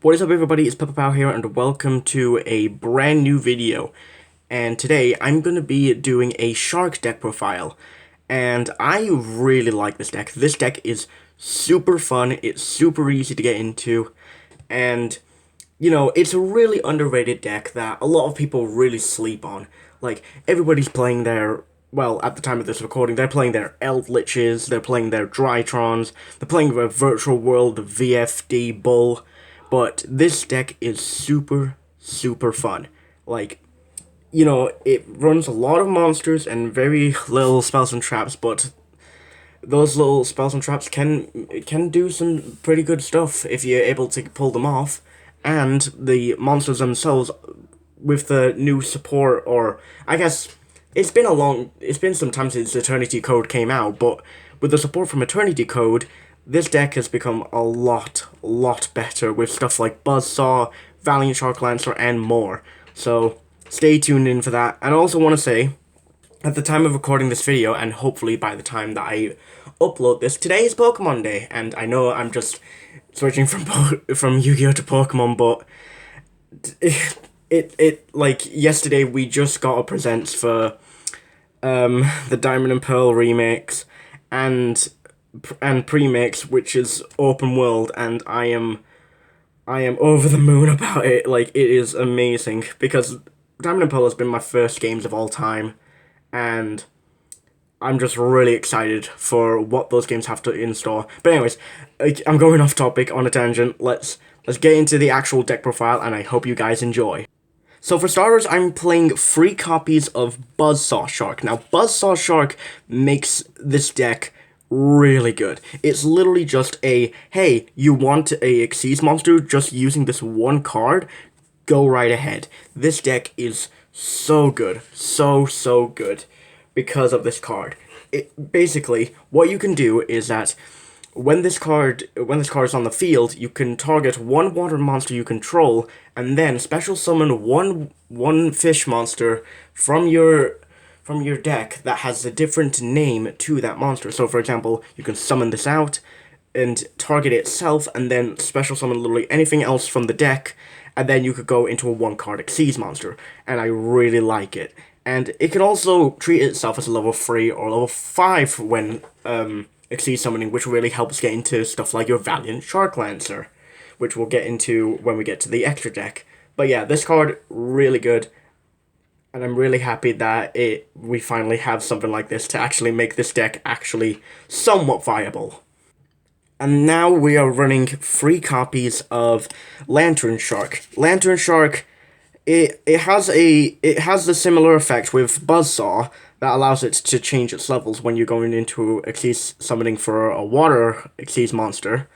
What is up, everybody? It's Peppa here, and welcome to a brand new video. And today, I'm going to be doing a shark deck profile. And I really like this deck. This deck is super fun, it's super easy to get into, and, you know, it's a really underrated deck that a lot of people really sleep on. Like, everybody's playing their, well, at the time of this recording, they're playing their Eldritches, they're playing their Drytrons, they're playing their Virtual World, the VFD Bull. But this deck is super fun. Like, you know, it runs a lot of monsters and very little spells and traps, but those little spells and traps can do some pretty good stuff if you're able to pull them off. And the monsters themselves, with the new support, or I guess it's been some time since Eternity Code came out, but with the support from Eternity Code, this deck has become a lot better with stuff like Buzzsaw, Valiant Shark Lancer, and more. So stay tuned in for that. And I also want to say, at the time of recording this video, and hopefully by the time that I upload this, today is Pokemon Day, and I know I'm just switching from Yu-Gi-Oh to Pokemon, but it like yesterday we just got a presents for the Diamond and Pearl remix and premix, which is open world, and I am over the moon about it. Like, it is amazing because Diamond and Pearl has been my first games of all time, and I'm just really excited for what those games have to in store. But anyways, I'm going off topic on a tangent. Let's get into the actual deck profile, and I hope you guys enjoy. So for starters, I'm playing 3 copies of Buzzsaw Shark. Now, Buzzsaw Shark makes this deck really good. It's literally just a, hey, you want a Xyz monster just using this one card? Go right ahead. This deck is so good. So good because of this card. Basically, what you can do is that when this card is on the field, you can target one water monster you control, and then special summon one fish monster from your deck that has a different name to that monster. So, for example, you can summon this out and target it itself, and then special summon literally anything else from the deck, and then you could go into a 1-card Xyz monster, and I really like it. And it can also treat itself as a level 3 or level 5 when Xyz summoning, which really helps get into stuff like your Valiant Shark Lancer, which we'll get into when we get to the extra deck. But yeah, this card, really good. And I'm really happy that we finally have something like this to actually make this deck actually somewhat viable. And now we are running 3 copies of Lantern Shark. Lantern Shark, it has the similar effect with Buzzsaw that allows it to change its levels when you're going into Xyz summoning for a water Xyz monster.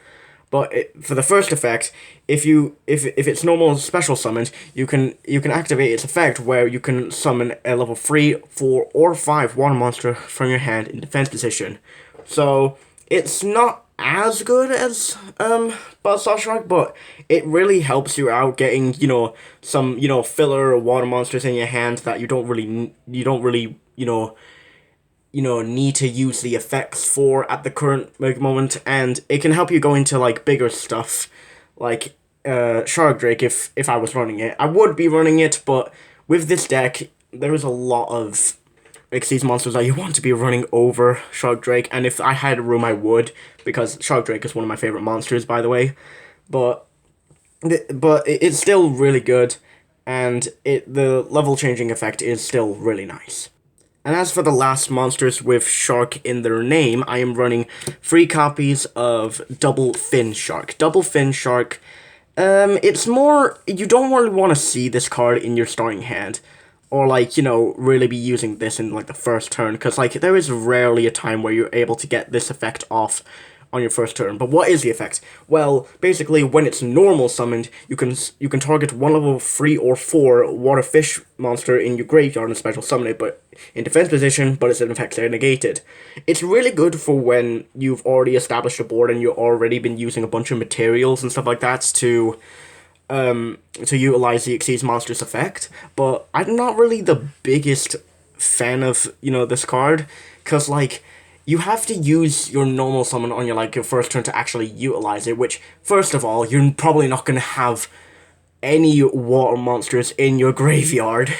But for the first effect, if it's normal special summoned, you can activate its effect where you can summon a level 3, 4, or 5 water monster from your hand in defense position. So it's not as good as Buzzsaw Shark, but it really helps you out getting, you know, some, you know, filler water monsters in your hand that you don't really need to use the effects for at the current moment, and it can help you go into, like, bigger stuff, like, Shark Drake, if I was running it. I would be running it, but with this deck, there is a lot of Xyz monsters that you want to be running over Shark Drake, and if I had room, I would, because Shark Drake is one of my favorite monsters, by the way, but it's still really good, and the level changing effect is still really nice. And as for the last monsters with shark in their name, I am running 3 copies of Double Fin Shark. Double Fin Shark, it's more, you don't really want to see this card in your starting hand, or, like, you know, really be using this in, like, the first turn, because, like, there is rarely a time where you're able to get this effect off on your first turn. But what is the effect? Well, basically, when it's normal summoned, you can target one level 3 or 4 water fish monster in your graveyard and special summon it, but in defense position, but its effects are negated. It's really good for when you've already established a board and you've already been using a bunch of materials and stuff like that to utilize the Xyz monster's effect, but I'm not really the biggest fan of, you know, this card, because, like, you have to use your normal summon on your like your first turn to actually utilize it, which first of all, you're probably not going to have any water monsters in your graveyard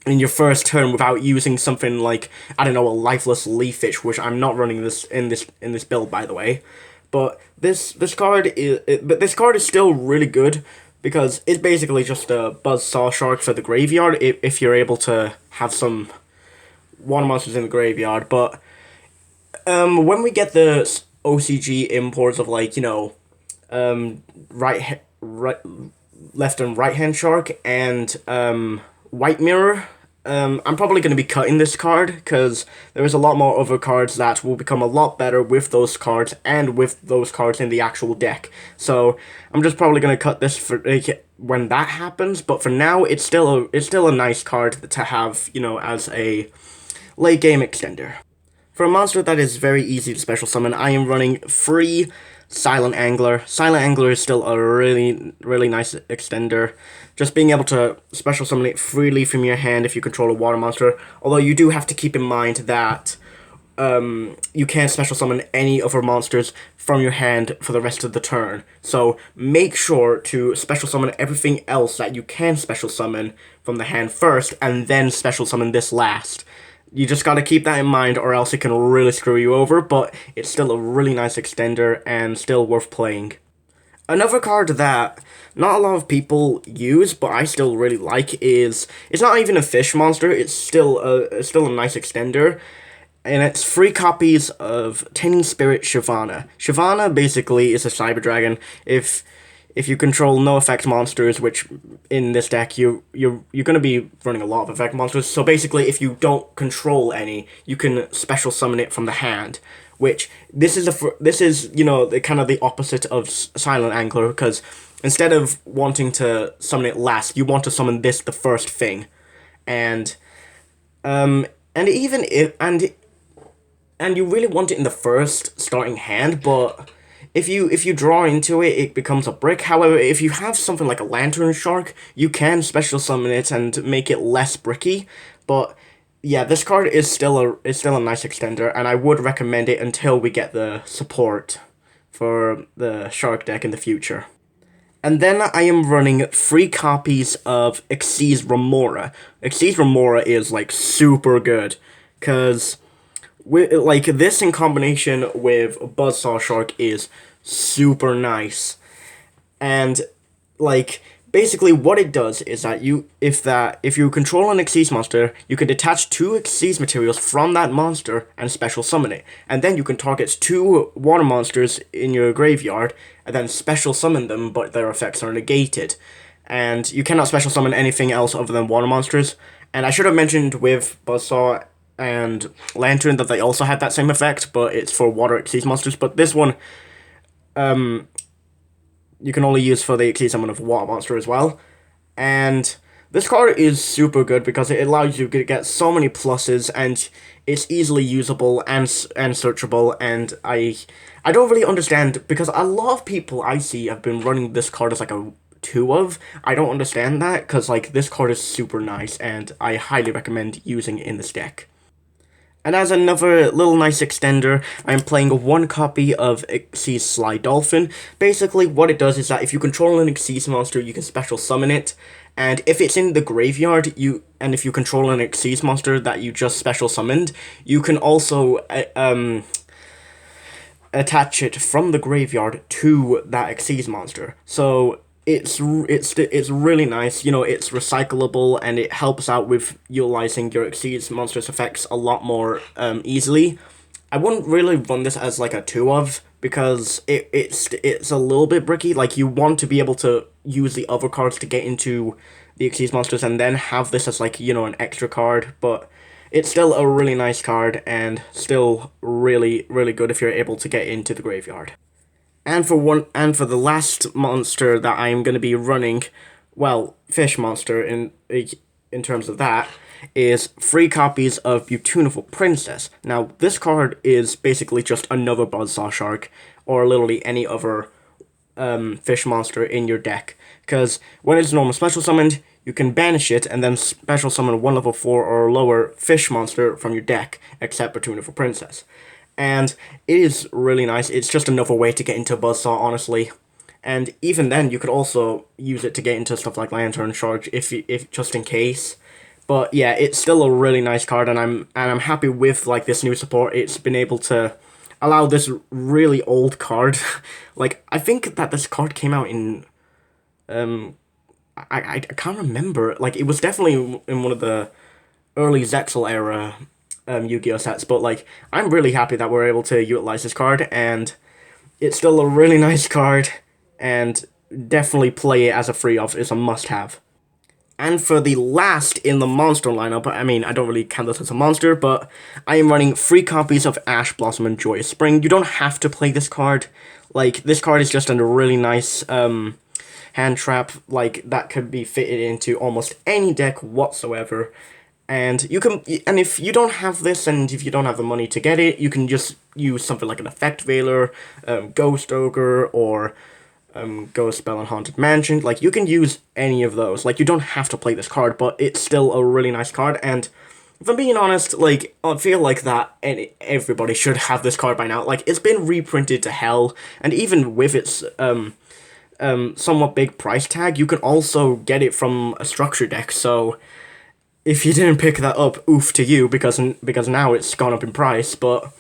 in your first turn without using something like, I don't know, a lifeless leaf fish, which I'm not running this in this build, by the way. But this card is still really good because it's basically just a Buzzsaw Shark for the graveyard if you're able to have some water monsters in the graveyard. But when we get the OCG imports of like, you know, left and right hand shark and white mirror, I'm probably going to be cutting this card because there is a lot more other cards that will become a lot better with those cards and with those cards in the actual deck. So I'm just probably going to cut this for when that happens. But for now, it's still a nice card to have, you know, as a late game extender. For a monster that is very easy to special summon, I am running free Silent Angler. Silent Angler is still a really nice extender. Just being able to special summon it freely from your hand if you control a water monster. Although you do have to keep in mind that you can't special summon any other monsters from your hand for the rest of the turn. So make sure to special summon everything else that you can special summon from the hand first, and then special summon this last. You just gotta keep that in mind, or else it can really screw you over, but it's still a really nice extender and still worth playing. Another card that not a lot of people use, but I still really like is, it's not even a fish monster, it's still a nice extender, and it's 3 copies of Spirit Shyvana. Shyvana basically is a cyber dragon. If you control no effect monsters, which in this deck you're gonna be running a lot of effect monsters. So basically, if you don't control any, you can special summon it from the hand. Which this is you know the kind of the opposite of Silent Angler, because instead of wanting to summon it last, you want to summon this the first thing, and even if and you really want it in the first starting hand, but if you draw into it, it becomes a brick. However, if you have something like a Lantern Shark, you can special summon it and make it less bricky. But yeah, this card is still a nice extender, and I would recommend it until we get the support for the Shark deck in the future. And then I am running 3 copies of Xyz Remora. Xyz Remora is like super good, cause like this in combination with Buzzsaw Shark is super nice. And like basically what it does is that if you control an Xyz monster, you can detach 2 Xyz materials from that monster and special summon it. And then you can target 2 water monsters in your graveyard and then special summon them, but their effects are negated. And you cannot special summon anything else other than water monsters. And I should have mentioned with Buzzsaw and Lantern that they also had that same effect, but it's for water Xyz monsters. But this one, you can only use for the Xyz summon of water monster as well. And this card is super good because it allows you to get so many pluses, and it's easily usable and searchable. And I don't really understand, because a lot of people I see have been running this card as like a 2 of. I don't understand that, because like this card is super nice, and I highly recommend using it in this deck. And as another little nice extender, I'm playing 1 copy of Xyz Sly Dolphin. Basically, what it does is that if you control an Xyz monster, you can special summon it. And if it's in the graveyard, if you control an Xyz monster that you just special summoned, you can also attach it from the graveyard to that Xyz monster. So it's really nice. You know, it's recyclable, and it helps out with utilizing your Xyz monster's effects a lot more easily. I wouldn't really run this as like a 2 of, because it's a little bit bricky. Like, you want to be able to use the other cards to get into the Xyz monsters and then have this as like, you know, an extra card. But it's still a really nice card, and still really good if you're able to get into the graveyard. And for the last monster that I am going to be running, well, fish monster in terms of that, is 3 copies of Beautiful Princess. Now, this card is basically just another Buzzsaw Shark, or literally any other fish monster in your deck. Because when it's normal special summoned, you can banish it and then special summon 1 level 4 or lower fish monster from your deck, except Petuna for Princess. And it is really nice. It's just another way to get into Buzzsaw, honestly. And even then, you could also use it to get into stuff like Lantern Charge, if just in case. But yeah, it's still a really nice card, and I'm happy with like this new support. It's been able to allow this really old card. Like, I think that this card came out in I can't remember. Like, it was definitely in one of the early Zexal era Yu-Gi-Oh sets, but like, I'm really happy that we're able to utilize this card, and it's still a really nice card, and definitely play it as a free of. It's a must-have. And for the last in the monster lineup, I mean, I don't really count this as a monster, but I am running 3 copies of Ash Blossom and Joyous Spring. You don't have to play this card. Like, this card is just a really nice hand trap, like, that could be fitted into almost any deck whatsoever. And you can, and if you don't have this, and if you don't have the money to get it, you can just use something like an Effect Veiler, Ghost Ogre, or Ghost Spell and Haunted Mansion. Like, you can use any of those. Like, you don't have to play this card, but it's still a really nice card. And if I'm being honest, like, I feel like that everybody should have this card by now. Like, it's been reprinted to hell, and even with its somewhat big price tag, you can also get it from a structure deck. So if you didn't pick that up, oof to you, because now it's gone up in price. But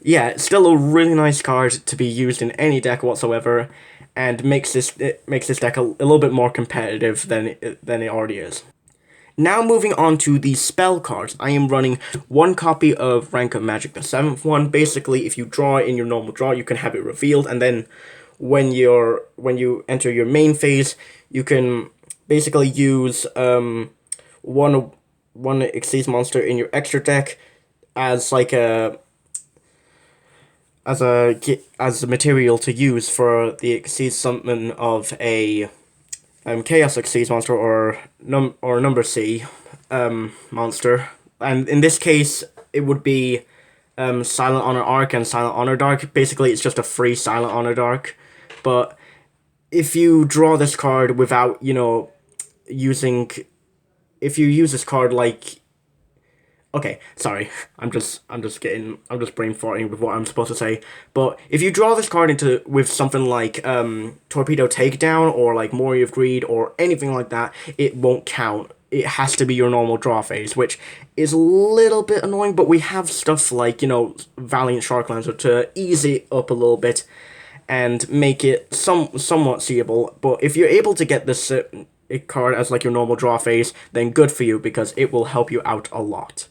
yeah, it's still a really nice card to be used in any deck whatsoever, and makes this deck a little bit more competitive than it already is. Now moving on to the spell cards, I am running 1 copy of Rank of Magic, the 7th one. Basically, if you draw in your normal draw, you can have it revealed, and then when you enter your main phase, you can basically use one Xyz monster in your extra deck as like as a material to use for the Xyz summon of a Chaos Xyz monster or number C monster. And in this case, it would be Silent Honor Arc and Silent Honor Dark. Basically, it's just a free Silent Honor Dark. But if you draw this card without, using... If you use this card like... Okay, sorry, I'm just brain farting with what I'm supposed to say. But if you draw this card with something like Torpedo Takedown or like Mori of Greed or anything like that, it won't count. It has to be your normal draw phase, which is a little bit annoying, but we have stuff like, Valiant Sharklancer to ease it up a little bit and make it somewhat seeable. But if you're able to get this card as like your normal draw phase, then good for you, because it will help you out a lot.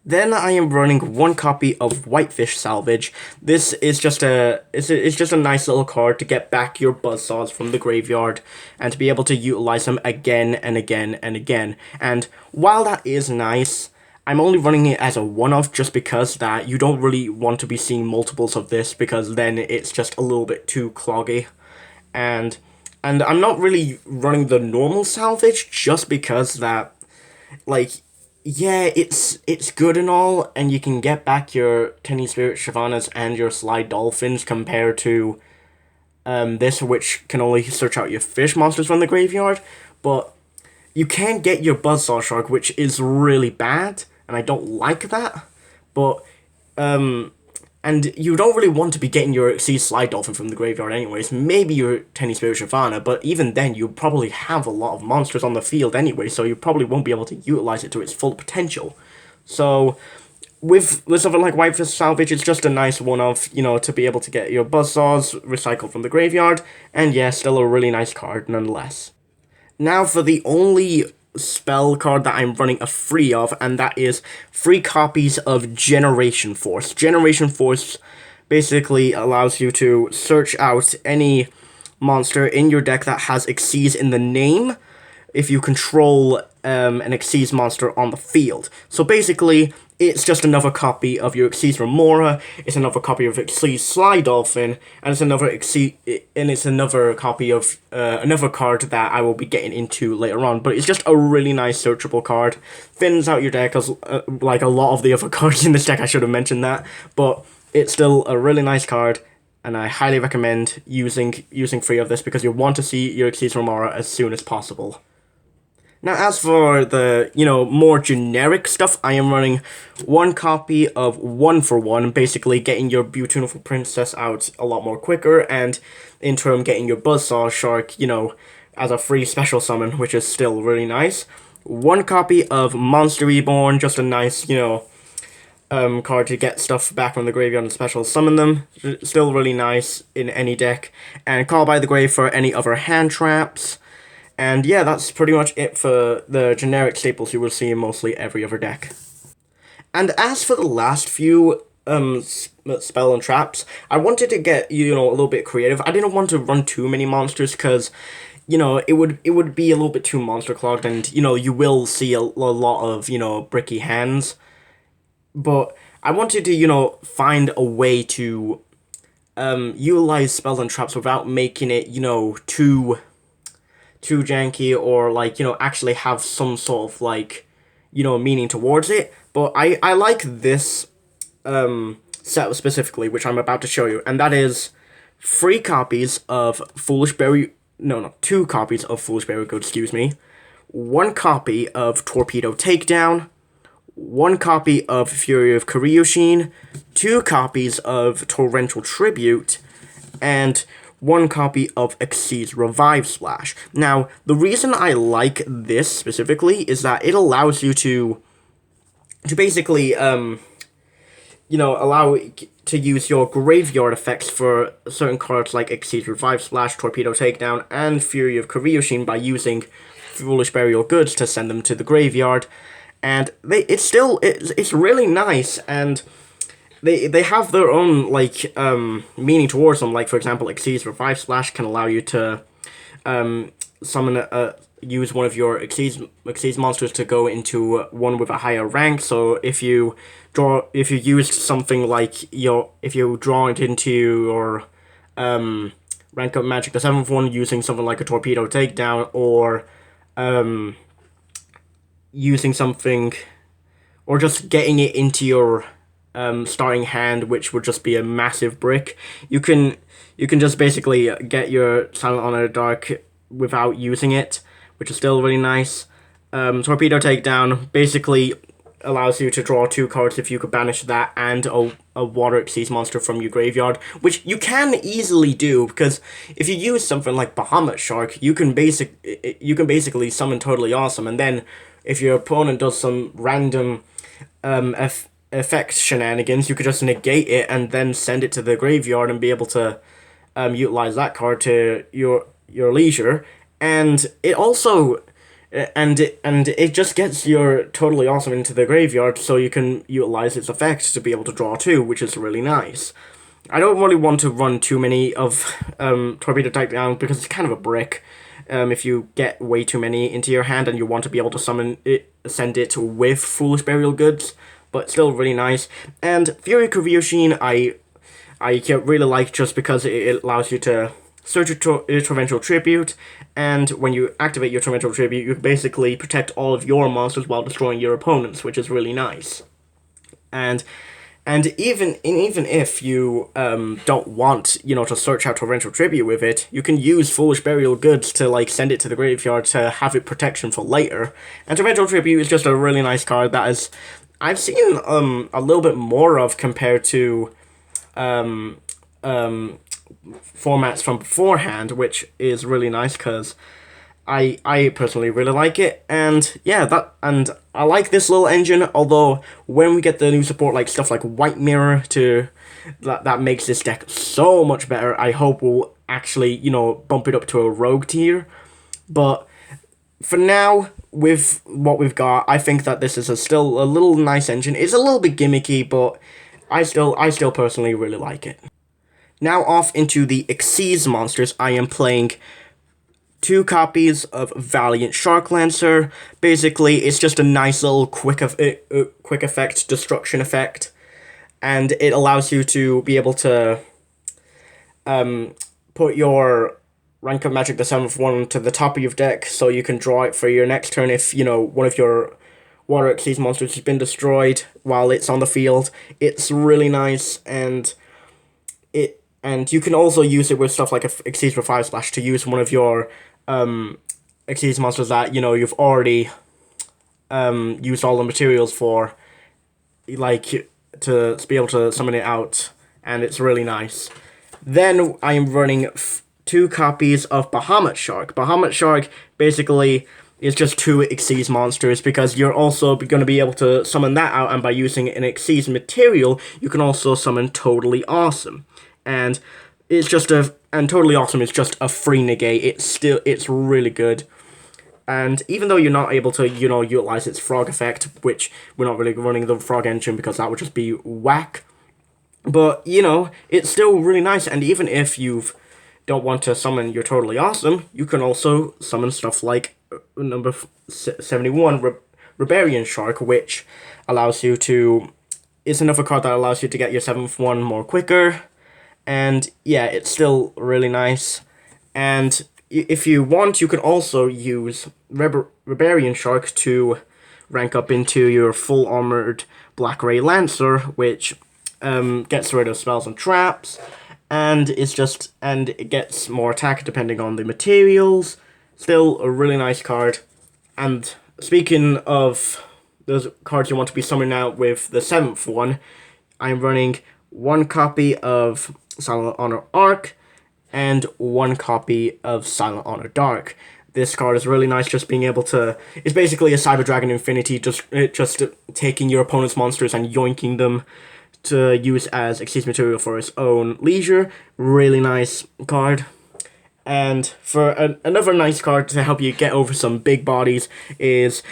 Then I am running 1 copy of Whitefish Salvage. This is just it's just a nice little card to get back your Buzzsaws from the graveyard and to be able to utilize them again and again and again. And while that is nice, I'm only running it as a one-off just because that you don't really want to be seeing multiples of this, because then it's just a little bit too cloggy. And I'm not really running the normal salvage just because that, like, yeah, it's good and all, and you can get back your 10 Spirit Shyvanas and your Slide Dolphins compared to this, which can only search out your fish monsters from the graveyard, but you can get your Buzzsaw Shark, which is really bad, and I don't like that, but and you don't really want to be getting your Xyz Slide Dolphin from the graveyard anyways. Maybe your 10 Spirit Shyvana, but even then, you probably have a lot of monsters on the field anyway, so you probably won't be able to utilize it to its full potential. So, with something like Whitefish Salvage, it's just a nice one-off, to be able to get your Buzzsaws recycled from the graveyard, and yeah, still a really nice card nonetheless. Now for the only spell card that I'm running a free of, and that is 3 copies of Generation Force. Generation Force basically allows you to search out any monster in your deck that has Xyz in the name if you control an Xyz monster on the field. So basically, it's just another copy of your Xyz Remora, it's another copy of Xyz Sly Dolphin, and it's another copy of another card that I will be getting into later on. But it's just a really nice searchable card. Thins out your deck as like a lot of the other cards in this deck. I should have mentioned that, but it's still a really nice card, and I highly recommend using 3 of this because you want to see your Xyz Remora as soon as possible. Now, as for the, more generic stuff, I am running one copy of 1-for-1, basically getting your beautiful princess out a lot more quicker, and in turn getting your Buzzsaw Shark, as a free special summon, which is still really nice. One copy of Monster Reborn, just a nice, card to get stuff back from the graveyard and special summon them. Still really nice in any deck. And Call by the Grave for any other hand traps. And yeah, that's pretty much it for the generic staples you will see in mostly every other deck. And as for the last few spell and traps, I wanted to get, a little bit creative. I didn't want to run too many monsters because, it would be a little bit too monster clogged, and, you will see a lot of, bricky hands. But I wanted to, find a way to utilize spells and traps without making it, too janky, or like, actually have some sort of like, meaning towards it. But I like this set specifically, which I'm about to show you, and that is 3 copies of Foolish Berry, no, 2 copies of Foolish Berry Good, excuse me, 1 copy of Torpedo Takedown, 1 copy of Fury of Kiryushin, 2 copies of Torrential Tribute, and 1 copy of Xyz's Revive Splash. Now, the reason I like this specifically is that it allows you to basically, allow to use your graveyard effects for certain cards like Xyz's Revive Splash, Torpedo Takedown, and Fury of Kiryushin by using Foolish Burial Goods to send them to the graveyard. And it's really nice, and they have their own, like, meaning towards them. Like, for example, Xyz's Revive Splash can allow you to use one of your Xyz monsters to go into one with a higher rank. So if you used something like if you draw it into your rank up Magic the 7th one using something like a Torpedo Takedown, or using something, or just getting it into your starting hand, which would just be a massive brick. You can just basically get your Silent Honor Dark without using it, which is still really nice. Torpedo Takedown basically allows you to draw 2 cards if you could banish that and a Water Xyz monster from your graveyard, which you can easily do, because if you use something like Bahamut Shark, you can basically summon Totally Awesome, and then if your opponent does some random effect shenanigans, you could just negate it and then send it to the graveyard and be able to utilize that card to your leisure. And it also it just gets your Totally Awesome into the graveyard, so you can utilize its effect to be able to draw 2, which is really nice. I don't really want to run too many of Torpedo Takedown because it's kind of a brick. If you get way too many into your hand and you want to be able to send it with Foolish Burial Goods, but still really nice. And Fury Kiryushin I really like, just because it allows you to search your Torrential Tribute, and when you activate your Torrential Tribute, you basically protect all of your monsters while destroying your opponents, which is really nice. And even if you don't want, to search out Torrential Tribute with it, you can use Foolish Burial Goods to, like, send it to the graveyard to have it protection for later. And Torrential Tribute is just a really nice card that I've seen a little bit more of compared to formats from beforehand, which is really nice because I personally really like it. And yeah, and I like this little engine, although when we get the new support, like stuff like White Mirror, that makes this deck so much better. I hope we'll actually, bump it up to a rogue tier. But for now, with what we've got, I think that this is still a little nice engine. It's a little bit gimmicky, but I still personally really like it. Now off into the Xyz monsters, I am playing 2 copies of Valiant Sharklancer. Basically, it's just a nice little quick effect, destruction effect, and it allows you to be able to put your rank of Magic the 7th one to the top of your deck, so you can draw it for your next turn if, one of your Water Xyz monsters has been destroyed while it's on the field. It's really nice, and you can also use it with stuff like a Xyz Revive Splash to use one of your Exceeds monsters that, you know, you've already used all the materials for, like, to be able to summon it out, and it's really nice. Then I am running 2 copies of Bahamut Shark. Bahamut Shark basically is just 2 Xyz monsters, because you're also going to be able to summon that out, and by using an Xyz material, you can also summon Totally Awesome. And it's just and Totally Awesome is just a free negate. It's really good. And even though you're not able to, you know, utilize its frog effect, which we're not really running the frog engine because that would just be whack, but, you know, it's still really nice. And even if you don't want to summon your Totally Awesome, you can also summon stuff like number 71, Rebellion Shark, which allows you to... It's another card that allows you to get your 7th one more quicker. And, yeah, it's still really nice. And if you want, you can also use Rebellion Shark to rank up into your full armored Black Ray Lancer, which gets rid of spells and traps, and it gets more attack depending on the materials. Still a really nice card. And speaking of those cards you want to be summoning out with the 7th one, I'm running 1 copy of Silent Honor Arc and 1 copy of Silent Honor Dark. This card is really nice, just being able to... It's basically a Cyber Dragon Infinity, just taking your opponent's monsters and yoinking them to use as Xyz material for its own leisure. Really nice card. And for another nice card to help you get over some big bodies is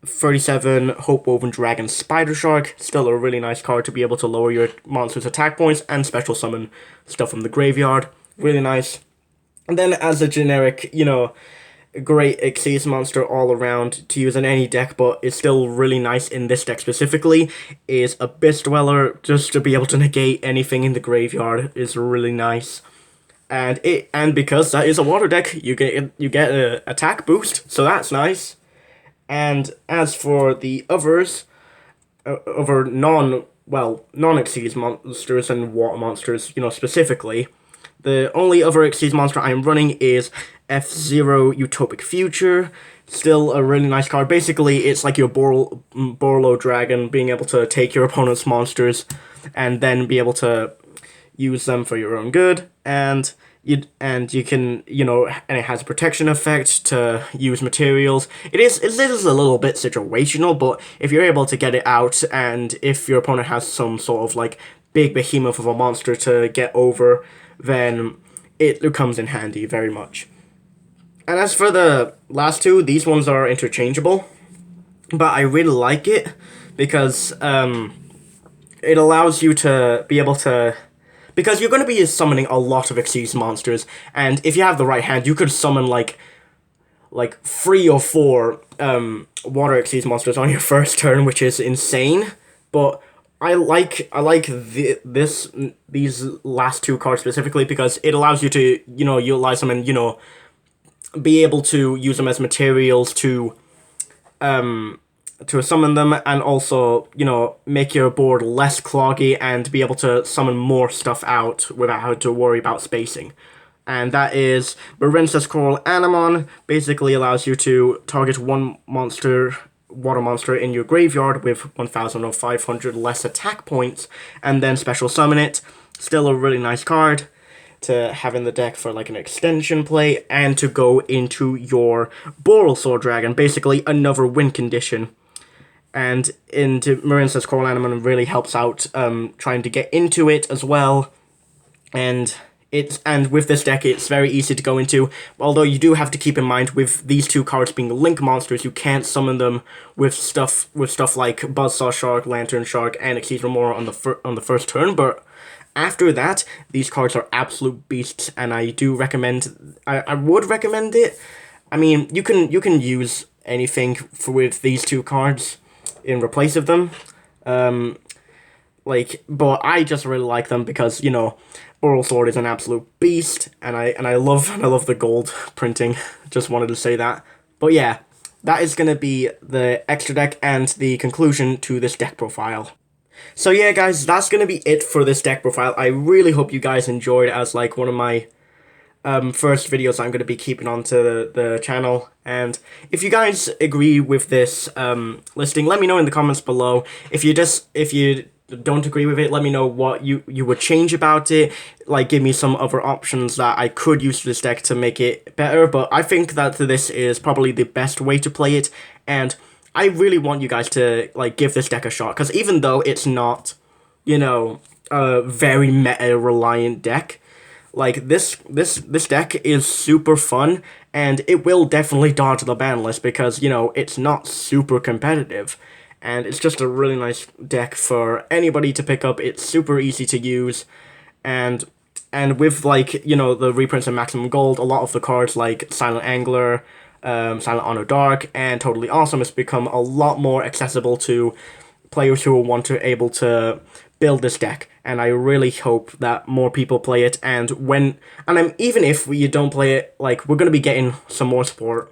37 Hope Woven Dragon Spider Shark. Still a really nice card to be able to lower your monster's attack points and special summon stuff from the graveyard. Really nice. And then as a generic, you know, great Xyz monster all around to use in any deck, but is still really nice in this deck specifically, is Abyss Dweller. Just to be able to negate anything in the graveyard is really nice. And because that is a water deck, you get an attack boost, so that's nice. And as for the others, other non-Xyz monsters and water monsters, you know, specifically, the only other Xyz monster I'm running is F-Zero Utopic Future. Still a really nice card. Basically, it's like your Borlo Dragon, being able to take your opponent's monsters and then be able to use them for your own good. And you can, you know, and it has a protection effect to use materials. It is a little bit situational, but if you're able to get it out, and if your opponent has some sort of like big behemoth of a monster to get over, then it comes in handy very much. And as for the last 2, these ones are interchangeable, but I really like it because it allows you to be able to... Because you're going to be summoning a lot of Xyz monsters, and if you have the right hand, you could summon like 3 or 4 water Xyz monsters on your first turn, which is insane. But I like these last 2 cards specifically because it allows you to, you know, utilize them and, you know, be able to use them as materials to summon them, and also, you know, make your board less cloggy and be able to summon more stuff out without having to worry about spacing. And that is Marincess Coral Anemone. Basically allows you to target 1 water monster in your graveyard with 1,500 less attack points, and then special summon it. Still a really nice card to have in the deck for like an extension play, and to go into your Borrelsword Dragon, basically another win condition. And into Marincess Coral Anemone really helps out trying to get into it as well. And with this deck, it's very easy to go into, although you do have to keep in mind with these 2 cards being Link monsters, you can't summon them with stuff like Buzzsaw Shark, Lantern Shark, and Xyz Remora on the first turn, but after that, these cards are absolute beasts, and I do recommend... I would recommend it. I mean, you can use anything with these 2 cards in replace of them. But I just really like them because, you know, Borrelsword is an absolute beast, and I love the gold printing. Just wanted to say that. But yeah, that is going to be the extra deck and the conclusion to this deck profile. So yeah, guys, that's going to be it for this deck profile. I really hope you guys enjoyed as, like, one of my first videos I'm going to be keeping onto the channel. And if you guys agree with this listing, let me know in the comments below. If you don't agree with it, let me know what you would change about it. Like, give me some other options that I could use for this deck to make it better. But I think that this is probably the best way to play it, and I really want you guys to like give this deck a shot, because even though it's not, you know, a very meta reliant deck, like this deck is super fun, and it will definitely dodge the ban list because, you know, it's not super competitive. And it's just a really nice deck for anybody to pick up. It's super easy to use, and with, like, you know, the reprints of Maximum Gold, a lot of the cards like Silent Angler, Silent Honor Dark, and Totally Awesome has become a lot more accessible to players who want to able to build this deck. And I really hope that more people play it. And even if you don't play it, like, we're gonna be getting some more support,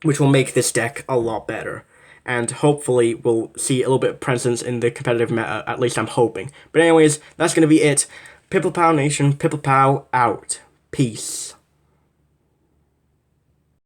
which will make this deck a lot better. And hopefully we'll see a little bit of presence in the competitive meta, at least I'm hoping. But anyways, that's going to be it. Pipple Pow Nation, Pipple Pow out. Peace.